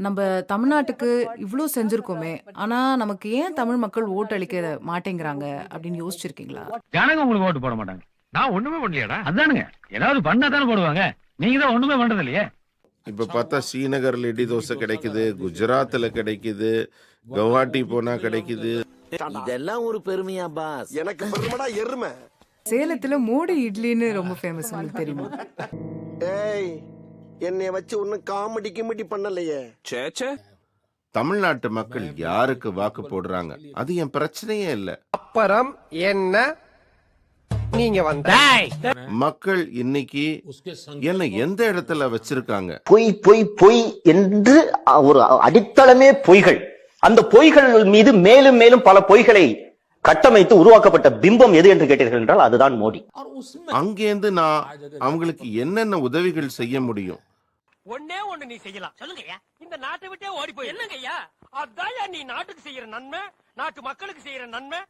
நம்ம தமிழ்நாட்டுக்கு இவ்ளோ செஞ்சிருக்கோமே, ஆனா நமக்கு ஏன் தமிழ் மக்கள் ஓட்டளிக்க மாட்டேங்கிறாங்க அப்படின்னு யோசிச்சிருக்கீங்களா? ஜனங்க உங்களுக்கு ஓட்டு போட மாட்டாங்க. நான் ஒண்ணுமே பண்ணலையாடா? அதானுங்க. ஏதாவது பண்ணா தானே போடுவாங்க. நீங்க தான் ஒண்ணுமே பண்றது இல்லையே. இப்ப பார்த்தா ஸ்ரீநகர்ல இட்லி தோசை கிடைக்குது, குஜராத்ல கிடைக்குது, கவுஹாட்டி போனா கிடைக்குது. இதெல்லாம் ஒரு பெருமையா பாஸ்? எனக்கு பெருமைடா எருமை. சேலத்துல மோடி இட்லின்னு ரொம்ப ஃபேமஸ், உங்களுக்கு தெரியுமா? ஏய், என்னைய வச்சு ஒன்னும் காமெடி கிமெடி பண்ணலையே. சேச்சே, தமிழ்நாட்டு மக்கள் யாருக்கு வாக்கு போடுறாங்க அது என் பிரச்சனையே இல்ல. அப்புறம் என்ன நீங்க வந்த மக்கள் இன்னைக்கு என்ன எந்த இடத்துல வச்சிருக்காங்க? பொய் பொய் பொய் என்று ஒரு அடித்தளமே பொய்கள். அந்த பொய்கள் மீது மேலும் மேலும் பல பொய்களை கட்டமைத்து உருவாக்கப்பட்ட பிம்பம் எது என்று கேட்டீர்கள் என்றால் அதுதான் மோடி. அங்கேருந்து நான் அவங்களுக்கு என்னென்ன உதவிகள் செய்ய முடியும்? ஒண்ணே ஒண்ணு நீ செய்யலாம். சொல்லுங்கய்யா. இந்த நாட்டை விட்டே ஓடி போய் என்னங்கய்யா? அதான் நீ நாட்டுக்கு செய்யற நன்மை, நாட்டு மக்களுக்கு செய்யற நன்மை,